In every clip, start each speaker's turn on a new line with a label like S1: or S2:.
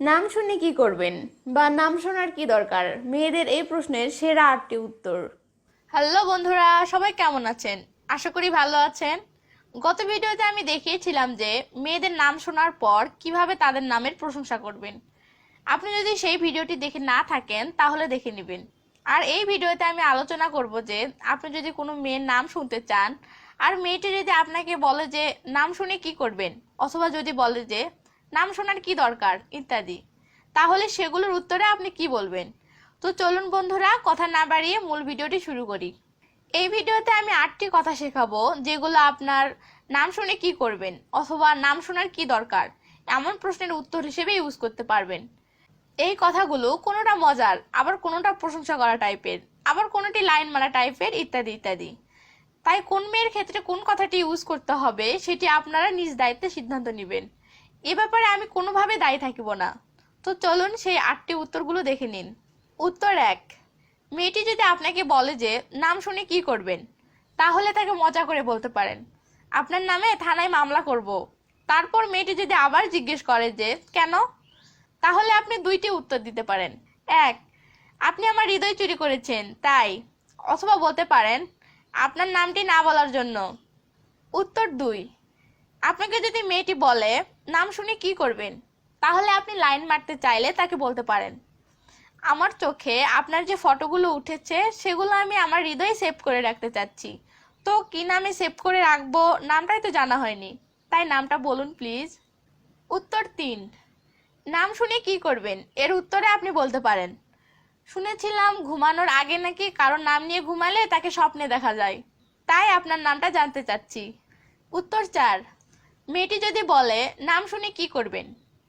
S1: নাম শুনে কি করবেন বা নাম শোনার কি দরকার, মেয়েদের এই প্রশ্নের সেরা 8টি উত্তর।
S2: হ্যালো বন্ধুরা, সবাই কেমন আছেন? আশা করি ভালো আছেন। গত ভিডিওতে আমি দেখিয়েছিলাম যে মেয়েদের নাম শোনার পর কিভাবে তাদের নামের প্রশংসা করবেন। আপনি যদি সেই ভিডিওটি দেখে না থাকেন তাহলে দেখে নেবেন। আর এই ভিডিওতে আমি আলোচনা করব যে আপনি যদি কোনো মেয়ের নাম শুনতে চান আর মেয়েটি যদি আপনাকে বলে যে নাম শুনে কি করবেন, অথবা যদি বলে যে নাম শোনার কি দরকার ইত্যাদি, তাহলে সেগুলোর উত্তরে আপনি কি বলবেন। তো চলুন বন্ধুরা, কথা না বাড়িয়ে মূল ভিডিওটি শুরু করি। এই ভিডিওতে আমি 8টি কথা শেখাবো যেগুলো আপনার নাম শুনে কি করবেন অথবা নাম শোনার কি দরকার এমন প্রশ্নের উত্তর হিসেবে ইউজ করতে পারবেন। এই কথাগুলো কোনোটা মজার, আবার কোনোটা প্রশংসা করা টাইপের, আবার কোনোটি লাইন মারা টাইপের ইত্যাদি ইত্যাদি। তাই কোন মেয়ের ক্ষেত্রে কোন কথাটি ইউজ করতে হবে সেটি আপনারা নিজ দায়িত্বে সিদ্ধান্ত নেবেন। এ ব্যাপারে আমি কোনোভাবে দায়ী থাকিব না। তো চলুন সেই 8টি উত্তরগুলো দেখে নিন। উত্তর 1, মেয়েটি যদি আপনাকে বলে যে নাম শুনে কি করবেন, তাহলে তাকে মজা করে বলতে পারেন, আপনার নামে থানায় মামলা করব। তারপর মেয়েটি যদি আবার জিজ্ঞেস করে যে কেন, তাহলে আপনি 2টি উত্তর দিতে পারেন। 1, আপনি আমার হৃদয় চুরি করেছেন তাই, অথবা বলতে পারেন আপনার নামটি না বলার জন্য। উত্তর 2, আপনাকে যদি মেয়েটি বলে নাম শুনে কি করবেন, তাহলে আপনি লাইন মারতে চাইলে তাকে বলতে পারেন, আমার চোখে আপনার যে ফটোগুলো উঠেছে সেগুলো আমি আমার হৃদয়ে সেভ করে রাখতে চাচ্ছি। তো কি নামে সেভ করে রাখবো নামটাই তো জানা হয়নি, তাই নামটা বলুন প্লিজ। উত্তর 3, নাম শুনে কি করবেন এর উত্তরে আপনি বলতে পারেন, শুনেছিলাম ঘুমানোর আগে নাকি কারোর নাম নিয়ে ঘুমালে তাকে স্বপ্নে দেখা যায়, তাই আপনার নামটা জানতে চাচ্ছি। উত্তর 4, মেয়েটি যদি বলে নাম শুনে কি করবেন,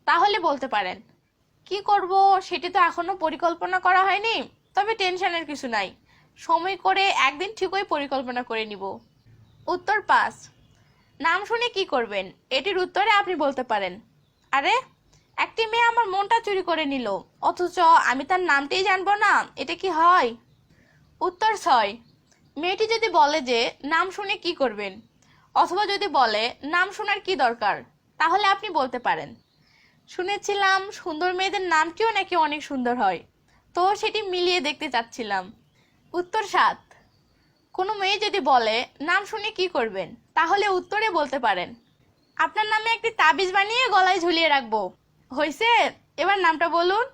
S2: তাহলে বলতে পারেন, কি করব সেটি তো এখনো পরিকল্পনা করা হয়নি, তবে টেনশনের কিছু নাই, সময় করে একদিন ঠিকই পরিকল্পনা করে নিব। উত্তর 5, নাম শুনে কি করবেন এটির উত্তরে আপনি বলতে পারেন, আরে একটি মেয়ে আমার মনটা চুরি করে নিল, অথচ আমি তার নামটাই জানবো না, এটা কি হয়? উত্তর 6, মেয়েটি যদি বলে যে নাম শুনে কি করবেন, অথবা যদি বলে নাম শোনার কি দরকার, তাহলে আপনি বলতে পারেন, শুনেছিলাম সুন্দর মেয়েদের নামটিও নাকি অনেক সুন্দর হয়, তো সেটি মিলিয়ে দেখতে চাচ্ছিলাম। উত্তর 7, কোনো মেয়ে যদি বলে নাম শুনে কি করবেন, তাহলে উত্তরে বলতে পারেন, আপনার নামে একটি তাবিজ বানিয়ে গলায় ঝুলিয়ে রাখবো। হয়েছে, এবার নামটা বলুন।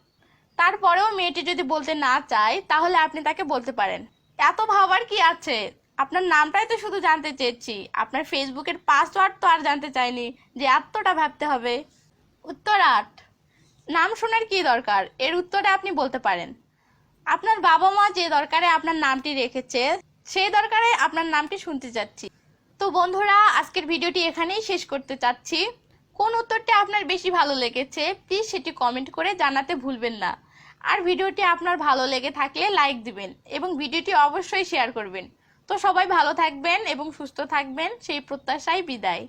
S2: তারপরেও মেয়েটি যদি বলতে না চায়, তাহলে আপনি তাকে বলতে পারেন, এত ভাবার কি আছে, আপনার নামটাই তো শুধু জানতে চেয়েছি, আপনার ফেসবুকের পাসওয়ার্ড তো আর জানতে চাইনি যে এতটা ভাবতে হবে। উত্তর 8, নাম শোনার কি দরকার এর উত্তরে আপনি বলতে পারেন, আপনার বাবা মা যে দরকারে আপনার নামটি রেখেছে সেই দরকারে আপনার নামটি শুনতে চাচ্ছি। তো বন্ধুরা, আজকের ভিডিওটি এখানেই শেষ করতে চাচ্ছি। কোন উত্তরটি আপনার বেশি ভালো লেগেছে প্লিজ সেটি কমেন্ট করে জানাতে ভুলবেন না। আর ভিডিওটি আপনার ভালো লেগে থাকলে লাইক দিবেন এবং ভিডিওটি অবশ্যই শেয়ার করবেন। তো সবাই ভালো থাকবেন এবং সুস্থ থাকবেন সেই প্রত্যাশায় বিদায়।